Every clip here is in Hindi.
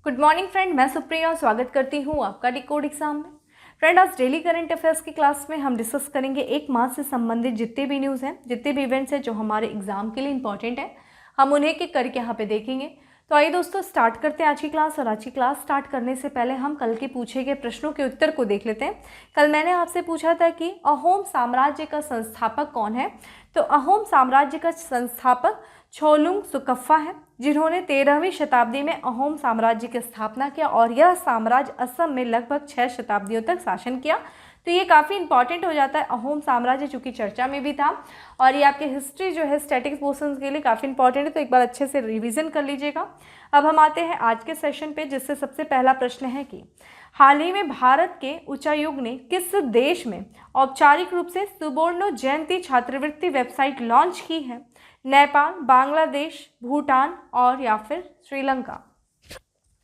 गुड मॉर्निंग फ्रेंड, मैं सुप्रिया स्वागत करती हूँ आपका डिकोड एग्जाम में। फ्रेंड, आज डेली करंट अफेयर्स की क्लास में हम डिस्कस करेंगे एक माह से संबंधित जितने भी न्यूज़ हैं, जितने भी इवेंट्स हैं जो हमारे एग्जाम के लिए इंपॉर्टेंट है, हम उन्हें के करके यहाँ पे देखेंगे। तो आइए दोस्तों, स्टार्ट करते हैं आज की क्लास। और आज की क्लास स्टार्ट करने से पहले हम कल के पूछे गए प्रश्नों के उत्तर को देख लेते हैं। कल मैंने आपसे पूछा था कि अहोम साम्राज्य का संस्थापक कौन है। तो अहोम साम्राज्य का संस्थापक छोलुंग सुकफ्फा है, जिन्होंने 13वीं शताब्दी में अहोम साम्राज्य की स्थापना किया और यह साम्राज्य असम में लगभग 6 शताब्दियों तक शासन किया। तो ये काफ़ी इंपॉर्टेंट हो जाता है अहोम साम्राज्य, चूँकि चर्चा में भी था और ये आपके हिस्ट्री जो है स्टैटिक पोर्शन के लिए काफ़ी इंपॉर्टेंट है, तो एक बार अच्छे से रिवीजन कर लीजिएगा। अब हम आते हैं आज के सेशन पे, जिससे सबसे पहला प्रश्न है कि हाल ही में भारत के उच्चायोग ने किस देश में औपचारिक रूप से सुवर्ण जयंती छात्रवृत्ति वेबसाइट लॉन्च की है। नेपाल, बांग्लादेश, भूटान और या फिर Sri Lanka.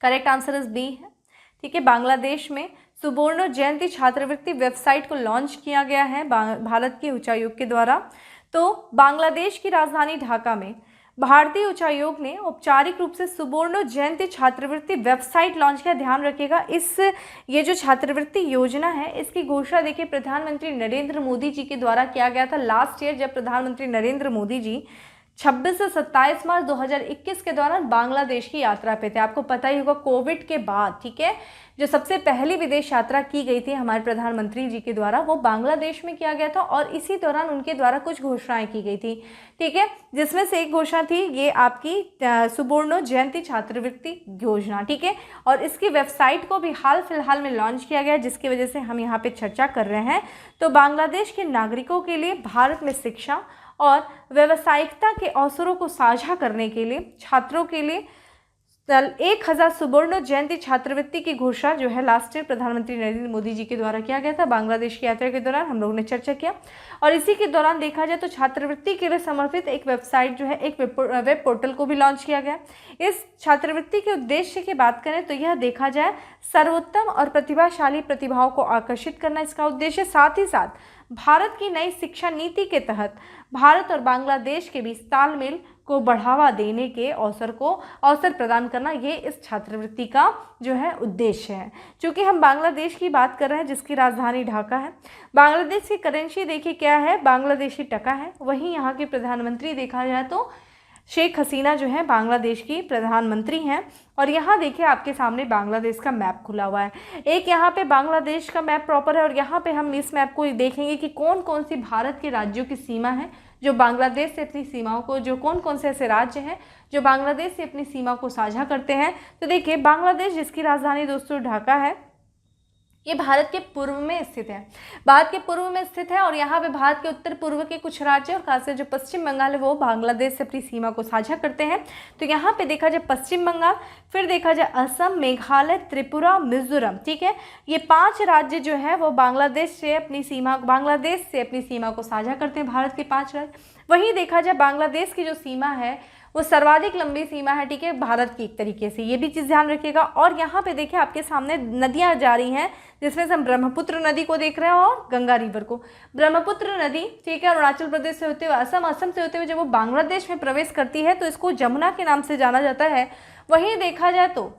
Correct answer is B है। ठीक है, बांग्लादेश में सुवर्ण जयंती छात्रवृत्ति वेबसाइट को लॉन्च किया गया है भारत के उच्चायोग के द्वारा। तो बांग्लादेश की राजधानी ढाका में भारतीय उच्चायोग ने औपचारिक रूप से सुवर्ण जयंती छात्रवृत्ति वेबसाइट लॉन्च किया। ध्यान रखिएगा, ये जो छात्रवृत्ति योजना है, इसकी घोषणा देखिए प्रधानमंत्री नरेंद्र मोदी जी के द्वारा किया गया था लास्ट ईयर, जब प्रधानमंत्री नरेंद्र मोदी जी 26 से 27 मार्च 2021 के दौरान बांग्लादेश की यात्रा पे थे। आपको पता ही होगा कोविड के बाद, ठीक है, जो सबसे पहली विदेश यात्रा की गई थी हमारे प्रधानमंत्री जी के द्वारा, वो बांग्लादेश में किया गया था और इसी दौरान उनके द्वारा कुछ घोषणाएं की गई थी। ठीक है, जिसमें से एक घोषणा थी ये आपकी सुवर्ण जयंती छात्रवृत्ति योजना। ठीक है, और इसकी वेबसाइट को भी हाल फिलहाल में लॉन्च किया गया, जिसकी वजह से हम यहाँ पे चर्चा कर रहे हैं। तो बांग्लादेश के नागरिकों के लिए भारत में शिक्षा और व्यावसायिकता के अवसरों को साझा करने के लिए छात्रों के लिए 1000 सुवर्ण जयंती छात्रवृत्ति की घोषणा जो है लास्ट ईयर प्रधानमंत्री नरेंद्र मोदी जी के द्वारा किया गया था। बांग्लादेश की यात्रा के दौरान हम लोगों ने चर्चा किया और इसी के दौरान देखा जाए तो छात्रवृत्ति के लिए समर्पित एक वेबसाइट जो है, एक वेब पोर्टल को भी लॉन्च किया गया। इस छात्रवृत्ति के उद्देश्य की बात करें तो यह देखा जाए सर्वोत्तम और प्रतिभाशाली प्रतिभाओं को आकर्षित करना इसका उद्देश्य, साथ ही साथ भारत की नई शिक्षा नीति के तहत भारत और बांग्लादेश के बीच तालमेल को बढ़ावा देने के अवसर प्रदान करना, ये इस छात्रवृत्ति का जो है उद्देश्य है। चूँकि हम बांग्लादेश की बात कर रहे हैं जिसकी राजधानी ढाका है। बांग्लादेश की करेंसी देखिए क्या है, बांग्लादेशी टका है। वहीं यहाँ के प्रधानमंत्री देखा जाए तो शेख हसीना जो है बांग्लादेश की प्रधानमंत्री हैं। और यहाँ देखिए आपके सामने बांग्लादेश का मैप खुला हुआ है। एक यहाँ पे बांग्लादेश का मैप प्रॉपर है और यहाँ पे हम इस मैप को देखेंगे कि कौन कौन सी भारत के राज्यों की सीमा है जो बांग्लादेश से अपनी सीमाओं को, जो कौन कौन से ऐसे राज्य हैं जो बांग्लादेश से अपनी सीमा को साझा करते हैं। तो देखिए बांग्लादेश, जिसकी राजधानी दोस्तों ढाका है, ये भारत के पूर्व में स्थित है। भारत के पूर्व में स्थित है और यहाँ पे भारत के उत्तर पूर्व के कुछ राज्य और खासकर जो पश्चिम बंगाल है वो बांग्लादेश से अपनी सीमा को साझा करते हैं। तो यहाँ पे देखा जाए पश्चिम बंगाल, फिर देखा जाए असम, मेघालय, त्रिपुरा, मिजोरम। ठीक है, ये 5 राज्य जो है वो बांग्लादेश से अपनी सीमा को साझा करते हैं, भारत के 5 राज्य। वहीं देखा जाए बांग्लादेश की जो सीमा है वो सर्वाधिक लंबी सीमा है, ठीक है, भारत की एक तरीके से, ये भी चीज़ ध्यान रखिएगा। और यहाँ पे देखिए आपके सामने नदियाँ जा रही हैं, जिसमें से हम ब्रह्मपुत्र नदी को देख रहे हैं और गंगा रिवर को। ब्रह्मपुत्र नदी, ठीक है, अरुणाचल प्रदेश से होते हुए असम से होते हुए जब वो बांग्लादेश में प्रवेश करती है तो इसको जमुना के नाम से जाना जाता है। वहीं देखा जाए तो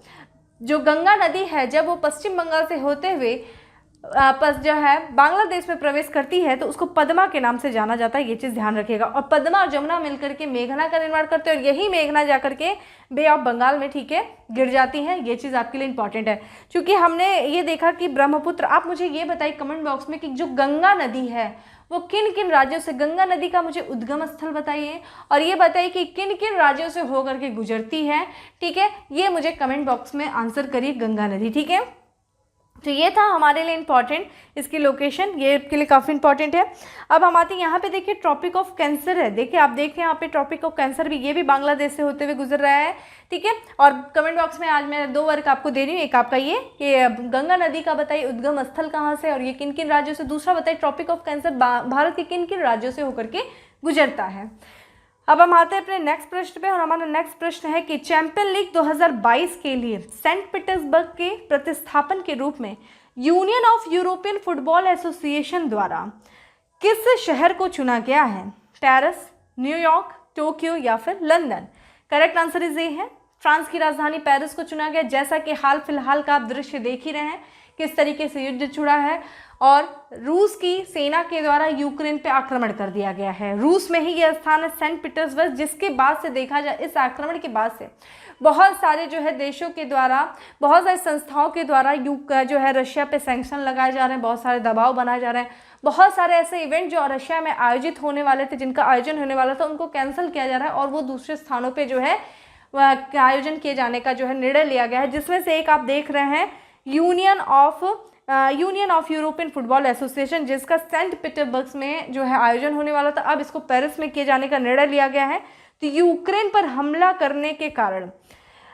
जो गंगा नदी है, जब वो पश्चिम बंगाल से होते हुए जो है बांग्लादेश में प्रवेश करती है तो उसको पद्मा के नाम से जाना जाता है, ये चीज़ ध्यान रखिएगा। और पद्मा और जमुना मिलकर के मेघना का निर्माण करते हैं और यही मेघना जाकर के बे ऑफ बंगाल में, ठीक है, गिर जाती है। ये चीज़ आपके लिए इंपॉर्टेंट है, क्योंकि हमने ये देखा कि ब्रह्मपुत्र, आप मुझे ये बताइए कमेंट बॉक्स में कि जो गंगा नदी है वो किन किन राज्यों से, गंगा नदी का मुझे उद्गम स्थल बताइए और ये बताइए कि किन किन राज्यों से होकर के गुजरती है। ठीक है, ये मुझे कमेंट बॉक्स में आंसर करिए, गंगा नदी। ठीक है, तो ये था हमारे लिए इम्पॉर्टेंट, इसकी लोकेशन ये आपके लिए काफ़ी इंपॉर्टेंट है। अब हम आते हैं यहाँ पे, देखिए ट्रॉपिक ऑफ कैंसर है। देखिए आप देखें यहाँ पे ट्रॉपिक ऑफ कैंसर भी, ये भी बांग्लादेश से होते हुए गुजर रहा है। ठीक है, और कमेंट बॉक्स में आज मैं 2 वर्क आपको दे रही हूँ। एक आपका ये गंगा नदी का बताइए उद्गम स्थल कहाँ से और ये किन किन राज्यों से। दूसरा बताइए ट्रॉपिक ऑफ कैंसर भारत के किन किन राज्यों से होकर के गुजरता है। अब हम आते हैं अपने नेक्स्ट प्रश्न पे और हमारा नेक्स्ट प्रश्न है कि चैंपियन लीग 2022 के लिए सेंट पीटर्सबर्ग के प्रतिस्थापन के रूप में union of European football association द्वारा किस शहर को चुना गया है। पेरिस, न्यूयॉर्क, टोक्यो या फिर London. Correct answer is a है फ्रांस की राजधानी पेरिस को चुना गया। जैसा कि हाल फिलहाल का आप दृश्य देख ही रहे हैं किस तरीके से युद्ध छिड़ा है और रूस की सेना के द्वारा यूक्रेन पे आक्रमण कर दिया गया है। रूस में ही यह स्थान है सेंट पीटर्सबर्ग, जिसके बाद से देखा जाए इस आक्रमण के बाद से बहुत सारे जो है देशों के द्वारा, बहुत सारी संस्थाओं के द्वारा जो है रशिया पे सैंक्शन लगाए जा रहे हैं, बहुत सारे दबाव बनाए जा रहे हैं। बहुत सारे ऐसे इवेंट जो रशिया में आयोजित होने वाले थे, जिनका आयोजन होने वाला था, उनको कैंसिल किया जा रहा है और वो दूसरे स्थानों पे जो है आयोजन किए जाने का जो है निर्णय लिया गया है। जिसमें से एक आप देख रहे हैं union of European football association, जिसका सेंट पीटर्सबर्ग में जो है आयोजन होने वाला था, अब इसको पेरिस में किए जाने का निर्णय लिया गया है। तो यूक्रेन पर हमला करने के कारण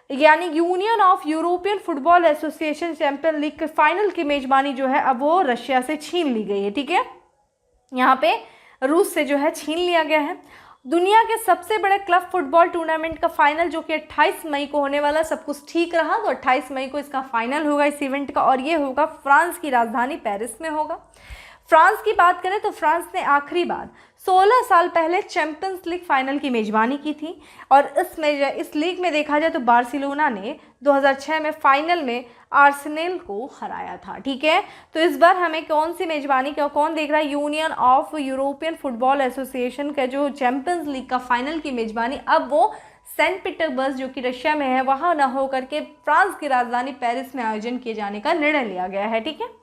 यानी union of European football association champion league के फाइनल की मेजबानी जो है अब वो रशिया से छीन ली गई है। ठीक है, यहाँ पे रूस से जो है छीन लिया गया है। दुनिया के सबसे बड़े क्लब फुटबॉल टूर्नामेंट का फाइनल जो कि 28 मई को होने वाला, सब कुछ ठीक रहा तो 28 मई को इसका फाइनल होगा इस इवेंट का, और ये होगा फ्रांस की राजधानी पेरिस में होगा। फ्रांस की बात करें तो फ्रांस ने आखिरी बार 16 साल पहले चैंपियंस लीग फाइनल की मेजबानी की थी और इस लीग में देखा जाए तो बार्सिलोना ने 2006 में फाइनल में आर्सेनल को हराया था। ठीक है, तो इस बार हमें कौन सी मेजबानी का कौन देख रहा है, union of European football association का जो चैंपियंस लीग का फाइनल की मेजबानी अब वो सेंट पीटर्सबर्ग जो कि रशिया में है वहाँ न होकर के फ्रांस की राजधानी पेरिस में आयोजन किए जाने का निर्णय लिया गया है। ठीक है,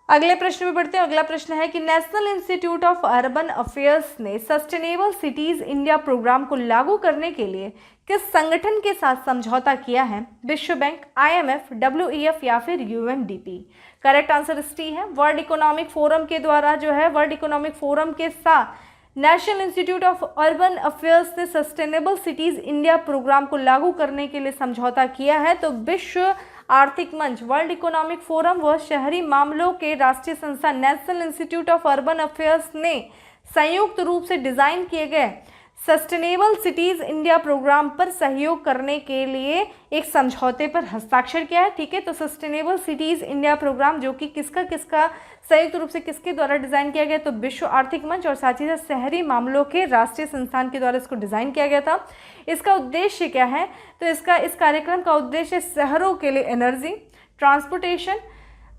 अगले प्रश्न में बढ़ते हैं। अगला प्रश्न है कि national Institute of urban affairs ने सस्टेनेबल सिटीज इंडिया प्रोग्राम को लागू करने के लिए किस संगठन के साथ समझौता किया है? विश्व बैंक, IMF, WEF या फिर UNDP? करेक्ट आंसर डी है, वर्ल्ड इकोनॉमिक फोरम के द्वारा जो है वर्ल्ड इकोनॉमिक फोरम के साथ national Institute of urban affairs ने सस्टेनेबल सिटीज इंडिया प्रोग्राम को लागू करने के लिए समझौता किया है। तो विश्व आर्थिक मंच, वर्ल्ड इकोनॉमिक फोरम व शहरी मामलों के राष्ट्रीय संस्थान national Institute of urban affairs ने संयुक्त रूप से डिजाइन किए गए सस्टेनेबल सिटीज इंडिया प्रोग्राम पर सहयोग करने के लिए एक समझौते पर हस्ताक्षर किया है। ठीक है, तो सस्टेनेबल सिटीज इंडिया प्रोग्राम जो कि किसका संयुक्त रूप से किसके द्वारा डिजाइन किया गया, तो विश्व आर्थिक मंच और साथ ही साथ शहरी मामलों के राष्ट्रीय संस्थान के द्वारा इसको डिजाइन किया गया था। इसका उद्देश्य क्या है, तो इस कार्यक्रम का उद्देश्य शहरों के लिए एनर्जी, ट्रांसपोर्टेशन,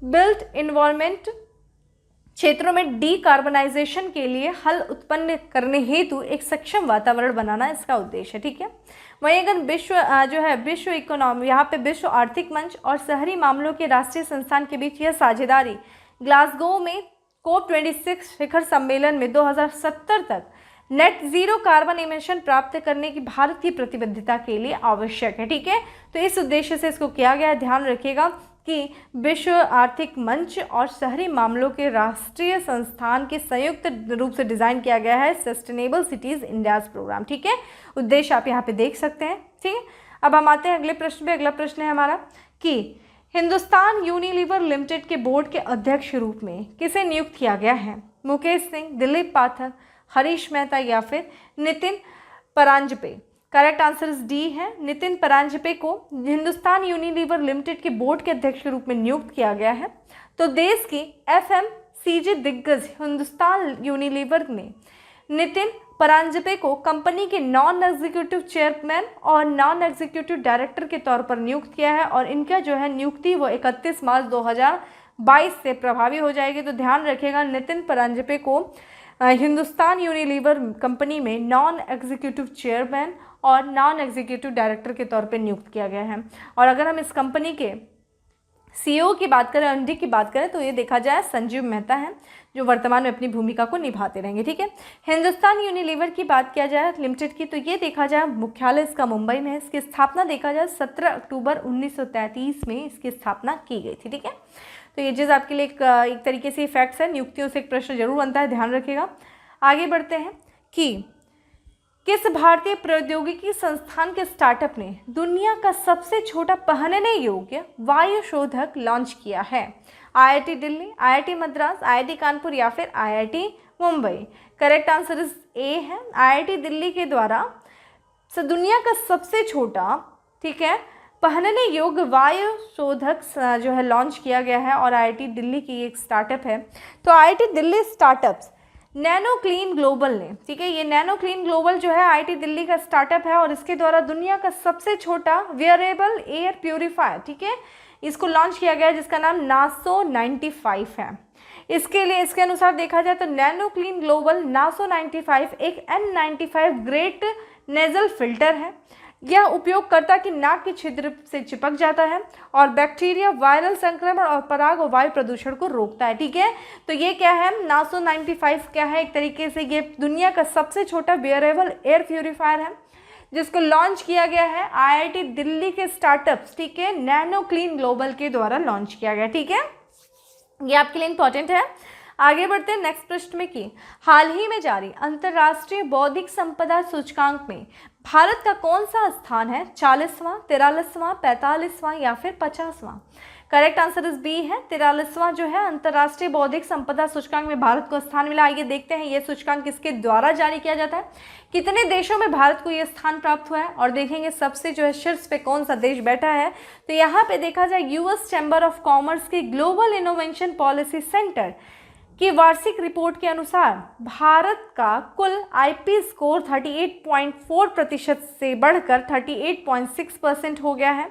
बिल्ट इन्वायरमेंट क्षेत्रों में डीकार्बनाइजेशन के लिए हल उत्पन्न करने हेतु एक सक्षम वातावरण बनाना इसका उद्देश्य है। ठीक है, वहीं अगर विश्व इकोनॉमी, यहाँ पे विश्व आर्थिक मंच और शहरी मामलों के राष्ट्रीय संस्थान के बीच यह साझेदारी ग्लासगो में COP26 शिखर सम्मेलन में 2070 तक नेट जीरो कार्बन इमिशन प्राप्त करने की भारत की प्रतिबद्धता के लिए आवश्यक है। ठीक है, तो इस उद्देश्य से इसको किया गया है। ध्यान रखिएगा कि विश्व आर्थिक मंच और शहरी मामलों के राष्ट्रीय संस्थान के संयुक्त रूप से डिजाइन किया गया है सस्टेनेबल सिटीज इंडियाज प्रोग्राम। ठीक है, उद्देश्य आप यहाँ पे देख सकते हैं। ठीक है, अब हम आते हैं अगले प्रश्न पे। अगला प्रश्न है हमारा कि हिंदुस्तान यूनिलीवर लिमिटेड के बोर्ड के अध्यक्ष रूप में किसे नियुक्त किया गया है? मुकेश सिंह, दिलीप पाठक, हरीश मेहता या फिर Nitin Paranjpe? Correct answer D है, नितिन परांजपे को हिंदुस्तान यूनिलीवर लिमिटेड के बोर्ड के अध्यक्ष के रूप में नियुक्त किया गया है। तो देश की FMCG दिग्गज हिंदुस्तान यूनिलीवर ने नितिन परांजपे को कंपनी के नॉन एग्जीक्यूटिव चेयरमैन और नॉन एग्जीक्यूटिव डायरेक्टर के तौर पर नियुक्त किया है और इनका जो है नियुक्ति वो 31 मार्च 2022 से प्रभावी हो जाएगी। तो ध्यान रखिएगा, नितिन परांजपे को हिंदुस्तान यूनिलीवर कंपनी में नॉन एग्जीक्यूटिव चेयरमैन और नॉन एग्जीक्यूटिव डायरेक्टर के तौर पे नियुक्त किया गया है। और अगर हम इस कंपनी के CEO की बात करें, MD की बात करें, तो ये देखा जाए संजीव मेहता है जो वर्तमान में अपनी भूमिका को निभाते रहेंगे। ठीक है, हिंदुस्तान यूनिलीवर की बात किया जाए लिमिटेड की, तो ये देखा जाए मुख्यालय इसका मुंबई में है। इसकी स्थापना देखा जाए 17 अक्टूबर 1933 में इसकी स्थापना की गई थी। ठीक है, तो ये चीज़ आपके लिए एक तरीके से फैक्ट्स है, नियुक्तियों से एक प्रश्न जरूर बनता है, ध्यान रखिएगा। आगे बढ़ते हैं कि किस भारतीय प्रौद्योगिकी संस्थान के स्टार्टअप ने दुनिया का सबसे छोटा पहनने योग्य वायु शोधक लॉन्च किया है? IIT Delhi, IIT Madras, IIT Kanpur या फिर IIT Mumbai? Correct answer is a है, IIT दिल्ली के द्वारा दुनिया का सबसे छोटा, ठीक है, पहनने योग्य वायु शोधक जो है लॉन्च किया गया है और IIT दिल्ली की एक स्टार्टअप है। तो IIT Delhi startups nano clean global ने, ठीक है, ये नैनो क्लीन ग्लोबल जो है आईआईटी दिल्ली का स्टार्टअप है और इसके द्वारा दुनिया का सबसे छोटा वेयरेबल एयर प्यूरिफायर, ठीक है, इसको लॉन्च किया गया है जिसका नाम नासो 95 है। इसके लिए इसके अनुसार देखा जाए तो नैनो क्लीन ग्लोबल नासो 95 एक N95 ग्रेट नेजल फिल्टर है। यह उपयोगकर्ता की नाक के छिद्र से चिपक जाता है और बैक्टीरिया, वायरल संक्रमण और पराग और वायु प्रदूषण को रोकता है, ठीक है। तो ये क्या है, नासो 95 क्या है, एक तरीके से ये दुनिया का सबसे छोटा वेयरेबल एयर प्यूरिफायर है जिसको लॉन्च किया गया है आईआईटी दिल्ली के स्टार्टअप्स, ठीक है, नैनो क्लीन ग्लोबल के द्वारा लॉन्च किया गया, ठीक है। ये आपके लिए इंपॉर्टेंट है। आगे बढ़ते हैं नेक्स्ट प्रश्न में कि हाल ही में जारी अंतर्राष्ट्रीय बौद्धिक संपदा सूचकांक में भारत का कौन सा स्थान है, 40वां, 43वां, 45वां या फिर 50वां। करेक्ट आंसर इज बी है, 43वां जो है अंतर्राष्ट्रीय बौद्धिक संपदा सूचकांक में भारत को स्थान मिला। आइए देखते हैं ये सूचकांक किसके द्वारा जारी किया जाता है, कितने देशों में भारत को ये स्थान प्राप्त हुआ है और देखेंगे सबसे जो है शीर्ष पे कौन सा देश बैठा है। तो यहाँ पे देखा जाए यूएस चैम्बर ऑफ कॉमर्स के ग्लोबल इनोवेशन पॉलिसी सेंटर की वार्षिक रिपोर्ट के अनुसार भारत का कुल आईपी स्कोर 38.4% से बढ़कर 38.6% हो गया है।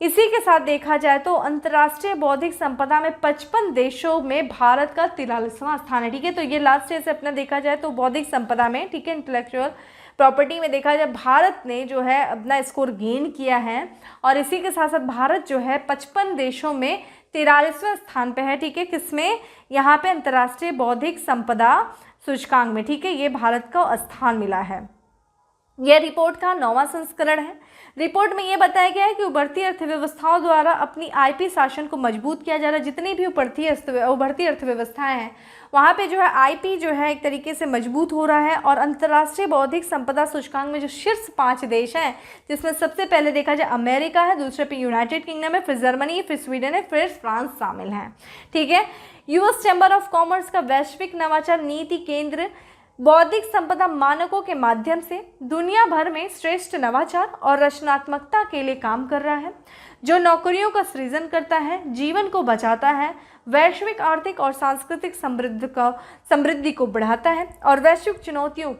इसी के साथ देखा जाए तो अंतर्राष्ट्रीय बौद्धिक संपदा में 55 देशों में भारत का 43वां स्थान है, ठीक है। तो ये लास्ट ईयर से अपना देखा जाए तो बौद्धिक संपदा में, ठीक है, इंटेलेक्चुअल प्रॉपर्टी में देखा जाए भारत ने जो है अपना स्कोर गेन किया है और इसी के साथ साथ भारत जो है 55 देशों में 43वें स्थान पे है, ठीक है, किसमें, यहाँ पे अंतर्राष्ट्रीय बौद्धिक संपदा सूचकांक में, ठीक है, ये भारत का स्थान मिला है। यह रिपोर्ट का 9वां संस्करण है। रिपोर्ट में यह बताया गया है कि उभरती अर्थव्यवस्थाओं द्वारा अपनी आईपी शासन को मजबूत किया जा रहा है। जितनी भी उभरती अर्थव्यवस्थाएं हैं वहाँ पे जो है आईपी जो है एक तरीके से मजबूत हो रहा है और अंतर्राष्ट्रीय बौद्धिक संपदा सूचकांक में जो शीर्ष 5 देश हैं जिसमें सबसे पहले देखा जाए अमेरिका है, दूसरे पे यूनाइटेड किंगडम है, फिर जर्मनी है, फिर स्वीडन है, फिर फ्रांस शामिल है, ठीक है। यूएस चैम्बर ऑफ कॉमर्स का वैश्विक नवाचार नीति केंद्र बौद्धिक संपदा मानकों के माध्यम से दुनिया भर में श्रेष्ठ नवाचार और रचनात्मकता के लिए काम कर रहा है, जो नौकरियों का सृजन करता है, जीवन को बचाता है, वैश्विक आर्थिक और सांस्कृतिक समृद्धि को बढ़ाता है और वैश्विक चुनौतियों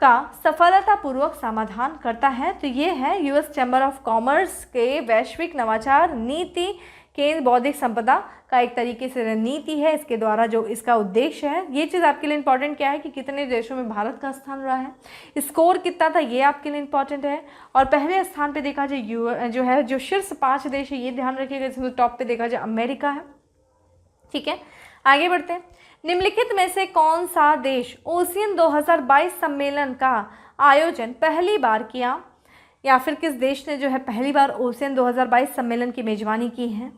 का सफलतापूर्वक समाधान करता है। तो ये है यूएस चैम्बर ऑफ कॉमर्स के वैश्विक नवाचार नीति केंद्र बौद्धिक संपदा का एक तरीके से रणनीति है, इसके द्वारा जो इसका उद्देश्य है। ये चीज़ आपके लिए इंपॉर्टेंट क्या है कि कितने देशों में भारत का स्थान रहा है, स्कोर कितना था, ये आपके लिए इंपॉर्टेंट है। और पहले स्थान पे देखा जाए जो शीर्ष 5 देश है ये ध्यान रखिएगा, इसमें टॉप पे देखा जाए अमेरिका है, ठीक है। आगे बढ़ते हैं, निम्नलिखित में से कौन सा देश ओशियन 2022 सम्मेलन का आयोजन पहली बार किया या फिर किस देश ने जो है पहली बार ओशियन 2022 सम्मेलन की मेजबानी की है।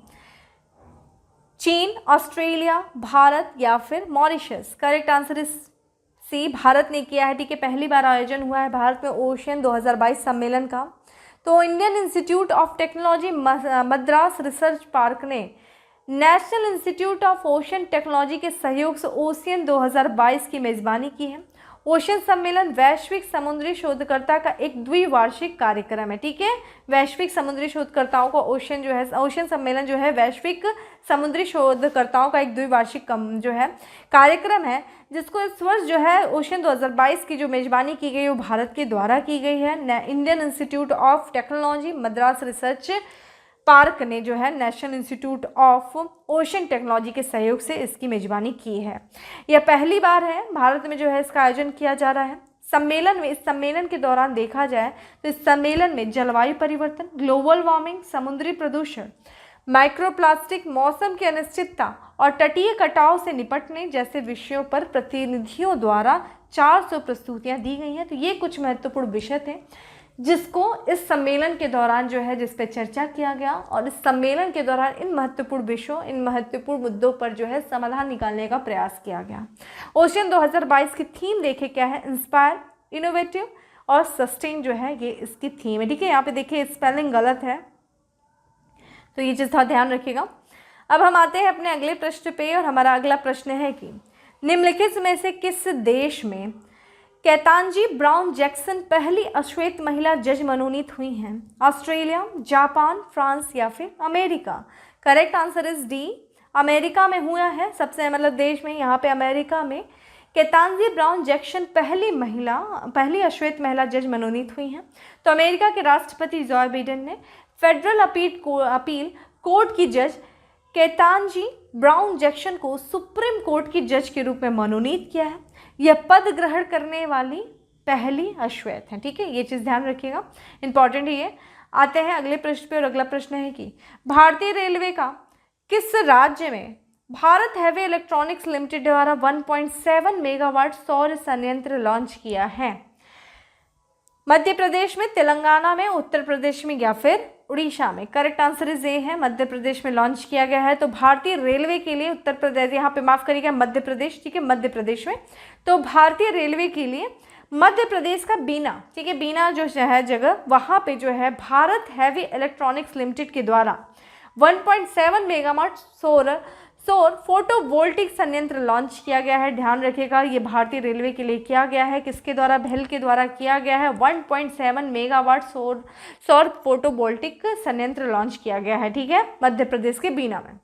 चीन, ऑस्ट्रेलिया, भारत या फिर Mauritius. Correct answer is C, Bharat ने किया है, ठीक है, पहली बार आयोजन हुआ है भारत में ओशियन 2022 सम्मेलन का। तो Indian Institute of Technology Madras Research Park ने National Institute of Ocean Technology के सहयोग से ओशियन 2022 की मेजबानी की है। ओशन सम्मेलन वैश्विक समुद्री शोधकर्ता का एक द्विवार्षिक कार्यक्रम है, ठीक है। वैश्विक समुद्री शोधकर्ताओं का ओशन सम्मेलन जो है वैश्विक समुद्री शोधकर्ताओं का एक द्विवार्षिक जो है कार्यक्रम है, जिसको इस वर्ष जो है ओशन 2022 की जो मेजबानी की गई वो भारत के द्वारा की गई है। Indian Institute of Technology Madras Research Park ने जो है national Institute of Ocean Technology के सहयोग से इसकी मेजबानी की है। यह पहली बार है भारत में जो है इसका आयोजन किया जा रहा है। इस सम्मेलन के दौरान देखा जाए तो इस सम्मेलन में जलवायु परिवर्तन, ग्लोबल वार्मिंग, समुद्री प्रदूषण, माइक्रोप्लास्टिक, मौसम की अनिश्चितता और तटीय कटाव से निपटने जैसे विषयों पर प्रतिनिधियों द्वारा 400 प्रस्तुतियाँ दी गई हैं। तो ये कुछ महत्वपूर्ण विषय थे जिसको इस सम्मेलन के दौरान जो है जिस पे चर्चा किया गया और इस सम्मेलन के दौरान इन महत्वपूर्ण विषयों, इन महत्वपूर्ण मुद्दों पर जो है समाधान निकालने का प्रयास किया गया। ओशियन 2022 की थीम देखे क्या है, इंस्पायर, इनोवेटिव और सस्टेन जो है ये इसकी थीम है, ठीक है। यहाँ पे देखिए स्पेलिंग गलत है तो ये चीज़ थोड़ा ध्यान रखिएगा। अब हम आते हैं अपने अगले प्रश्न पे और हमारा अगला प्रश्न है कि निम्नलिखित में से किस देश में केतांजी ब्राउन जैक्सन पहली अश्वेत महिला जज मनोनीत हुई हैं। ऑस्ट्रेलिया, जापान, फ्रांस या फिर America. Correct answer is D, America में हुआ है सबसे देश में यहाँ पे अमेरिका में केतांजी ब्राउन जैक्सन पहली अश्वेत महिला जज मनोनीत हुई हैं। तो अमेरिका के राष्ट्रपति जो बाइडेन ने फेडरल अपील कोर्ट की जज केतांजी ब्राउन जैक्सन को सुप्रीम कोर्ट की जज के रूप में मनोनीत किया है। यह पद ग्रहण करने वाली पहली अश्वेत है। ठीक है, ये चीज़ ध्यान रखिएगा, इंपॉर्टेंट है ये। आते हैं अगले प्रश्न पे, और अगला प्रश्न है कि भारतीय रेलवे का किस राज्य में भारत हैवी इलेक्ट्रॉनिक्स लिमिटेड द्वारा 1.7 मेगावाट सौर संयंत्र लॉन्च किया है? मध्य प्रदेश में, तेलंगाना में, उत्तर प्रदेश में या फिर उड़ीसा में? करेक्ट आंसर इज ए है, मध्य प्रदेश में लॉन्च किया गया है। तो भारतीय रेलवे के लिए उत्तर प्रदेश, यहाँ पे माफ करिएगा मध्य प्रदेश, ठीक है, मध्य प्रदेश में। तो भारतीय रेलवे के लिए मध्य प्रदेश का बीना, ठीक है, बीना जो है जगह, वहाँ पे जो है भारत हैवी इलेक्ट्रॉनिक्स लिमिटेड के द्वारा 1.7 मेगावाट सौर फोटोवोल्टिक संयंत्र लॉन्च किया गया है। ध्यान रखिएगा, ये भारतीय रेलवे के लिए किया गया है। किसके द्वारा? भेल के द्वारा किया गया है। 1.7 मेगावाट सौर फोटोवोल्टिक संयंत्र लॉन्च किया गया है, ठीक है, मध्य प्रदेश के बीना में।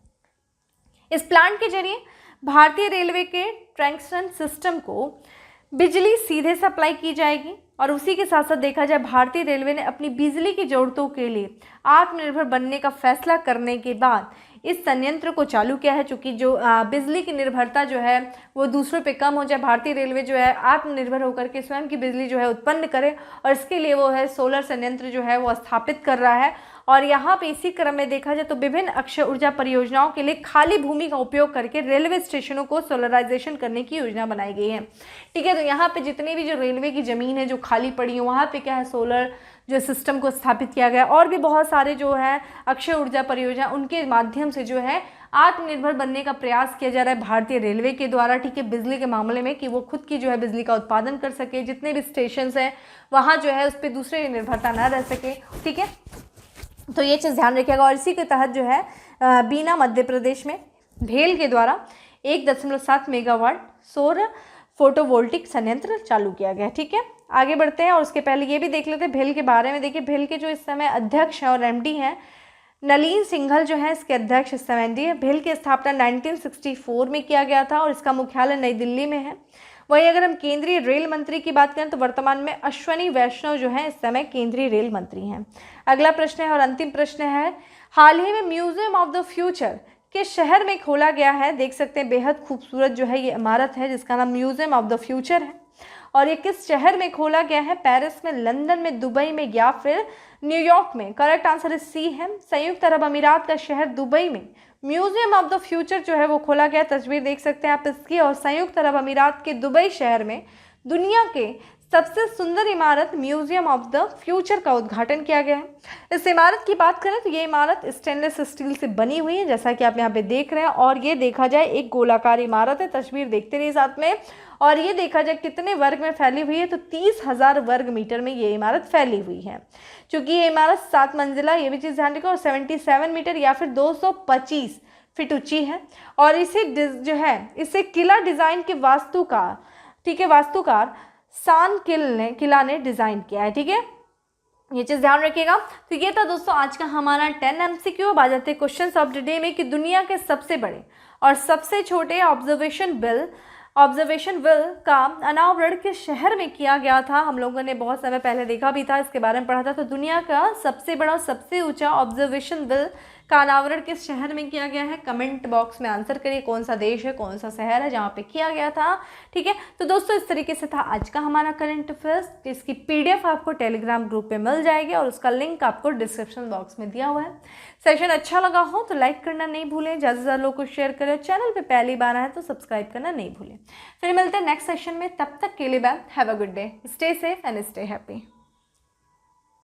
इस प्लांट के जरिए भारतीय रेलवे के ट्रैक्शन सिस्टम को बिजली सीधे सप्लाई की जाएगी, और उसी के साथ साथ देखा जाए भारतीय रेलवे ने अपनी बिजली की ज़रूरतों के लिए आत्मनिर्भर बनने का फैसला करने के बाद इस संयंत्र को चालू किया है। चूँकि जो बिजली की निर्भरता जो है वो दूसरों पे कम हो जाए, भारतीय रेलवे जो है आत्मनिर्भर होकर के स्वयं की बिजली जो है उत्पन्न करे, और इसके लिए वो है सोलर संयंत्र जो है वो स्थापित कर रहा है। और यहाँ पे इसी क्रम में देखा जाए तो विभिन्न अक्षय ऊर्जा परियोजनाओं के लिए खाली भूमि का उपयोग करके रेलवे स्टेशनों को सोलराइजेशन करने की योजना बनाई गई है। ठीक है, तो यहाँ पे जितनी भी जो रेलवे की ज़मीन है जो खाली पड़ी है, वहाँ पे क्या है, सोलर जो सिस्टम को स्थापित किया गया। और भी बहुत सारे जो है अक्षय ऊर्जा परियोजना, उनके माध्यम से जो है आत्मनिर्भर बनने का प्रयास किया जा रहा है भारतीय रेलवे के द्वारा। ठीक है, बिजली के मामले में कि वो खुद की जो है बिजली का उत्पादन कर सके, जितने भी स्टेशन हैं वहाँ जो है उस पर दूसरे की निर्भरता ना रह सके। ठीक है, तो ये चीज़ ध्यान रखिएगा। और इसी के तहत जो है बीना मध्य प्रदेश में भेल के द्वारा 1.7 मेगावाट सौर फोटोवोल्टिक संयंत्र चालू किया गया। ठीक है, आगे बढ़ते हैं, और उसके पहले ये भी देख लेते हैं भेल के बारे में। देखिए, भेल के जो इस समय अध्यक्ष हैं और एमडी हैं नलीन सिंघल जो है इसके अध्यक्ष इस समय एमडी है। भेल की स्थापना 1964 में किया गया था और इसका मुख्यालय नई दिल्ली में है। वहीं अगर हम केंद्रीय रेल मंत्री की बात करें तो वर्तमान में अश्वनी वैष्णव जो है इस समय केंद्रीय रेल मंत्री हैं। अगला प्रश्न है और अंतिम प्रश्न है, हाल ही में म्यूजियम ऑफ द फ्यूचर किस शहर में खोला गया है? देख सकते हैं बेहद खूबसूरत जो है ये इमारत है जिसका नाम म्यूजियम ऑफ द फ्यूचर है, और ये किस शहर में खोला गया है? पेरिस में, लंदन में, दुबई में या फिर न्यूयॉर्क में? करेक्ट आंसर इज सी है, संयुक्त अरब अमीरात का शहर दुबई में म्यूजियम ऑफ द फ्यूचर जो है वो खोला गया। तस्वीर देख सकते हैं आप इसकी, और संयुक्त अरब अमीरात के दुबई शहर में दुनिया के सबसे सुंदर इमारत म्यूजियम ऑफ द फ्यूचर का उद्घाटन किया गया है। इस इमारत की बात करें तो ये इमारत स्टेनलेस स्टील से बनी हुई है जैसा कि आप यहाँ पे देख रहे हैं, और ये देखा जाए एक गोलाकार इमारत है। तस्वीर देखते रहिए साथ में, और ये देखा जाए कितने वर्ग में फैली हुई है तो 30,000 वर्ग मीटर में ये इमारत फैली हुई है। चूँकि ये इमारत 7 मंजिला, ये भी चीज़ ध्यान रखो, और 77 मीटर या फिर 225 फीट ऊंची है। और इसे जो है इसे किला डिज़ाइन के वास्तुकार, ठीक है, वास्तुकार सान किला ने डिज़ाइन किया है। ठीक है, ये चीज़ ध्यान रखिएगा। तो ये था दोस्तों आज का हमारा 10 MCQ। अब आ जाते हैं क्वेश्चन ऑफ द डे में कि दुनिया के सबसे बड़े और सबसे छोटे ऑब्जर्वेशन व्हील का अनावरण किस शहर में किया गया था? हम लोगों ने बहुत समय पहले देखा भी था, इसके बारे में पढ़ा था। तो दुनिया का सबसे बड़ा और सबसे ऊंचा ऑब्जर्वेशन व्हील का अनावरण किस शहर में किया गया है? कमेंट बॉक्स में आंसर करिए, कौन सा देश है, कौन सा शहर है जहाँ पे किया गया था। ठीक है, तो दोस्तों इस तरीके से था आज का हमारा करंट अफेयर्स। इसकी PDF आपको टेलीग्राम ग्रुप पे मिल जाएगी और उसका लिंक आपको डिस्क्रिप्शन बॉक्स में दिया हुआ है। सेशन अच्छा लगा हो तो लाइक करना नहीं भूलें, ज़्यादा से ज़्यादा लोग को शेयर करें, चैनल पे पहली बार आए तो सब्सक्राइब करना नहीं भूलें। फिर मिलते हैं नेक्स्ट सेशन में, तब तक के लिए bye, have a good day, stay safe and stay happy.